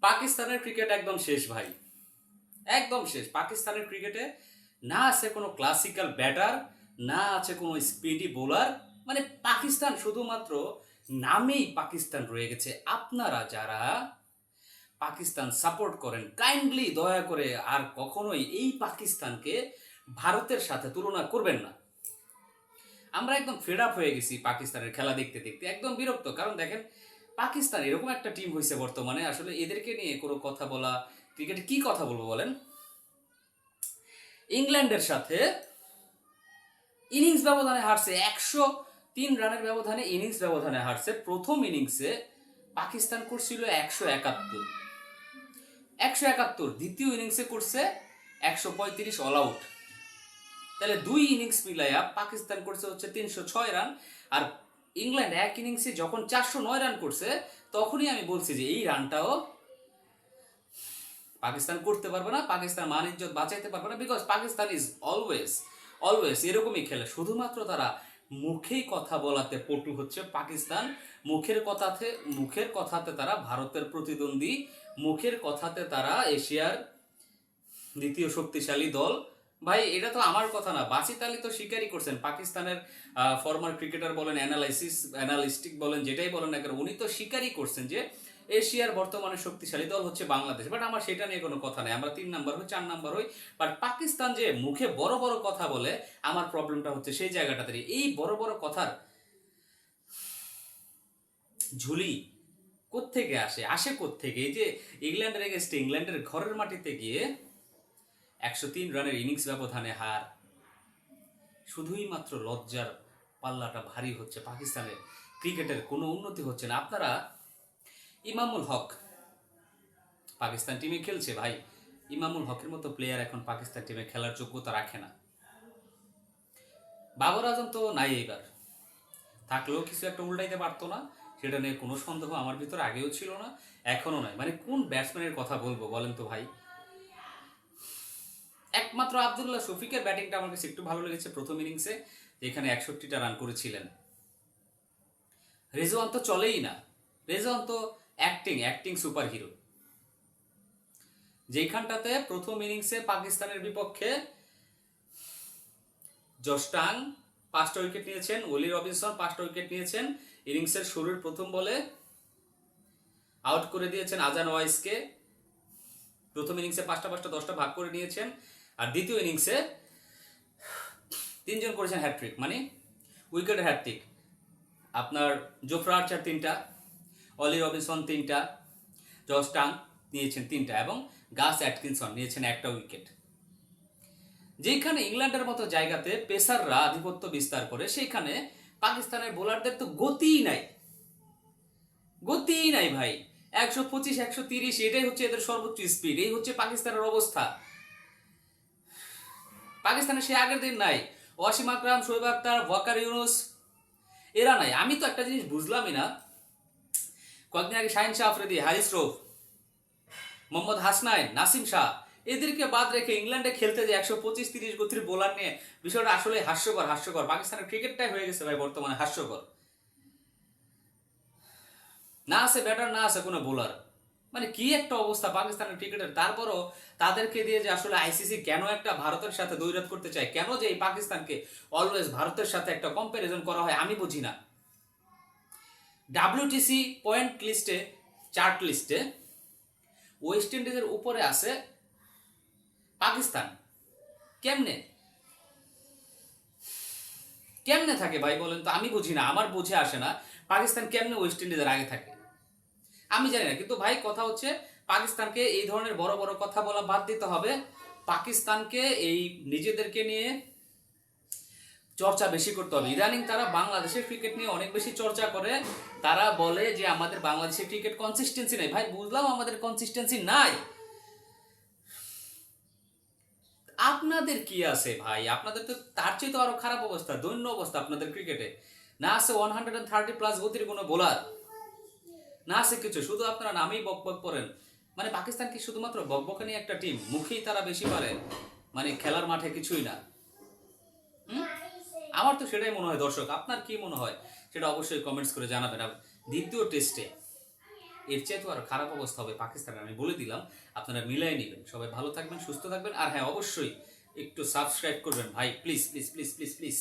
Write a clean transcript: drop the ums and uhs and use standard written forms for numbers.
পাকিস্তানের ক্রিকেট একদম শেষ ভাই, একদম শেষ। পাকিস্তানের ক্রিকেটে না আছে কোনো ক্লাসিক্যাল ব্যাটার, না আছে কোনো স্পিডি বোলার। মানে পাকিস্তান শুধুমাত্র নামেই পাকিস্তান রয়ে গেছে। আপনারা যারা পাকিস্তান সাপোর্ট করেন, কাইন্ডলি দয়া করে আর কখনোই এই পাকিস্তানকে ভারতের সাথে তুলনা করবেন না। আমরা একদম ফেড আপ হয়ে গেছি পাকিস্তানের খেলা দেখতে দেখতে, একদম বিরক্ত। কারণ দেখেন, পাকিস্তান এরকম একটা টিম হয়েছে বর্তমানে, আসলে এদেরকে নিয়ে কোনো কথা বলা, ক্রিকেটে কি কথা বলবো বলেন। ইংল্যান্ডের সাথে ইনিংস ব্যবধানে হারছে, 103 রানের ব্যবধানে ইনিংস ব্যবধানে হারছে। প্রথম ইনিংসে পাকিস্তান করছিল 171, দ্বিতীয় ইনিংসে করছে 135 অল আউট। তাহলে দুই ইনিংস মিলাইয়া পাকিস্তান করছে হচ্ছে 306 রান। আর ইংল্যান্ড এক ইনিংসে যখন 409 রান করছে, তখনই আমি বলছি যে এই রানটাও পাকিস্তান করতে পারবে না, পাকিস্তান মান ইজ্জত বাঁচাইতে পারবে না। Because Pakistan is always always এরকমই খেলে। শুধুমাত্র তারা মুখেই কথা বলাতে পটু হচ্ছে পাকিস্তান। মুখের কথাতে তারা ভারতের প্রতিদ্বন্দ্বী, মুখের কথাতে তারা এশিয়ার দ্বিতীয় শক্তিশালী দল। ভাই এটা তো আমার কথা না, বাসিত আলী তো স্বীকারই করছেন। পাকিস্তানের ফরমার ক্রিকেটার বলেন, অ্যানালিস্টিক বলেন, যেটাই বলেন না কেন, উনি তো স্বীকারই করছেন যে এশিয়ার বর্তমানে শক্তিশালী দল হচ্ছে বাংলাদেশ। বাট আমার সেটা নিয়ে কোনো কথা নেই, আমরা 3 নাম্বার হই 4 নাম্বার হই। বাট পাকিস্তান যে মুখে বড় বড় কথা বলে, আমার প্রবলেমটা হচ্ছে সেই জায়গাটাতে। এই বড় বড় কথার ঝুলি কোত্থেকে আসে কোত্থেকে? এই যে ইংল্যান্ডের এগেস্টে, ইংল্যান্ডের ঘরের মাটিতে গিয়ে 103 রানের ইনিংস ব্যবধানে হার, শুধুই মাত্র লজ্জার পাল্লাটা ভারী হচ্ছে। পাকিস্তানের ক্রিকেটের কোনো উন্নতি হচ্ছে না। আপনারা ইমামুল হক পাকিস্তান টিমে খেলছে ভাই, ইমামুল হকের মতো প্লেয়ার এখন পাকিস্তান টিমে খেলার যোগ্যতা রাখে না। বাবর আজম তো নাই, এইবার থাকলেও কিছু একটা উল্টাইতে পারতো না, সেটা নিয়ে কোনো সন্দেহ আমার ভিতরে আগেও ছিল না, এখনো নাই। মানে কোন ব্যাটসম্যানের কথা বলবো বলেন তো ভাই? একমাত্র আব্দুল্লাহ শফিকের ব্যাটিংটা আমার কাছে একটু ভালো লেগেছে প্রথম ইনিংসে, যেখানে 61টা রান করেছিলেন। রেজওয়ান তো চলেই না, রেজওয়ান তো অ্যাক্টিং সুপার হিরো। যেখানটাতে প্রথম ইনিংসে পাকিস্তানের বিপক্ষে জস্টাং 5টা উইকেট নিয়েছেন, ওলি রবিনসন 5টা উইকেট নিয়েছেন। ইনিংসের শুরুর প্রথম বলে আউট করে দিয়েছেন আজান ওয়াইসকে। প্রথম ইনিংসে 5টা 5টা 10টা ভাগ করে নিয়েছেন। আর দ্বিতীয় ইনিংসে 3জন করেছেন হ্যাট্রিক, মানে উইকেটের হ্যাট্রিক। আপনার জোফরা আর্চার 3টা, অলি রবিনসন 3টা, জস্টাং নিয়েছেন 3টা এবং গাস অ্যাটকিনসন নিয়েছেন 1টা উইকেট। যেখানে ইংল্যান্ডের মতো জায়গাতে পেসাররা আধিপত্য বিস্তার করে, সেইখানে পাকিস্তানের বোলারদের তো গতিই নাই ভাই। 125 130 এটাই হচ্ছে এদের সর্বোচ্চ স্পিড। এই হচ্ছে পাকিস্তানের অবস্থা। পাকিস্তানের সে আগের দিন নাই। ওয়াসিম আকরাম, শোয়েব আখতার, ওয়াকার ইউনুস এরা নাই। আমি তো একটা জিনিস বুঝলামই না, কয়েকদিন আগে শাহিন শাহ আফ্রিদি, হারিস রৌফ, মোহাম্মদ হাসনাইন, নাসিম শাহ, এদেরকে বাদ রেখে ইংল্যান্ডে খেলতে যে 125-30 গতির বোলার নিয়ে, বিষয়টা আসলে হাস্যকর। পাকিস্তানের ক্রিকেটটাই হয়ে গেছে ভাই বর্তমানে হাস্যকর। না আছে ব্যাটার, না আছে কোনো বোলার। মানে কি একটা অবস্থা পাকিস্তানের ক্রিকেটের। তারপরও তাদেরকে দিয়ে যে আসলে আইসিসি কেন একটা ভারতের সাথে দ্বৈরথ করতে চায়, কেন যে এই পাকিস্তানকে অলওয়েজ ভারতের সাথে একটা কম্প্যারিজন করা হয়, আমি বুঝি না। WTC পয়েন্ট লিস্টে, চার্ট লিস্টে ওয়েস্ট ইন্ডিজের উপরে আছে পাকিস্তান। কেমনে কেমনে থাকে ভাই বলেন তো? আমি বুঝি না, আমার বুঝে আসে না পাকিস্তান কেমনে ওয়েস্ট ইন্ডিজের আগে থাকে, আমি জানি না। কিন্তু ভাই কথা হচ্ছে, পাকিস্তানকে এই ধরনের বড় বড় কথা বলা বাদ দিতে হবে। পাকিস্তানকে এই নিজেদেরকে নিয়ে চর্চা বেশি করতে হবে। ইদানিং তারা বাংলাদেশের ক্রিকেট নিয়ে অনেক বেশি চর্চা করে। তারা বলে যে আমাদের বাংলাদেশের ক্রিকেট কনসিস্টেন্সি নেই। ভাই বুঝলাম আমাদের কনসিস্টেন্সি নাই, আপনাদের কি আছে ভাই? আপনাদের তো তার চেয়ে তো আরো খারাপ অবস্থা, দৈন্য অবস্থা আপনাদের ক্রিকেটে। না আছে 130+ গতির কোনো বোলার, না আছে কিছু, শুধু আপনারা নামেই বকবক করেন। মানে পাকিস্তান কি শুধুমাত্র বকবকানি একটা টিম? মুখেই তারা বেশি পারে, মানে খেলার মাঠে কিছুই না। আমার তো সেটাই মনে হয়। দর্শক আপনার কি মনে হয় সেটা অবশ্যই কমেন্টস করে জানাবেন। আর দ্বিতীয় টেস্টে এর চেয়ে তো আর খারাপ অবস্থা হবে পাকিস্তানের, আমি বলে দিলাম। আপনারা মিলাই নেবেন। সবাই ভালো থাকবেন, সুস্থ থাকবেন, আর হ্যাঁ অবশ্যই একটু সাবস্ক্রাইব করবেন ভাই, please please please please please.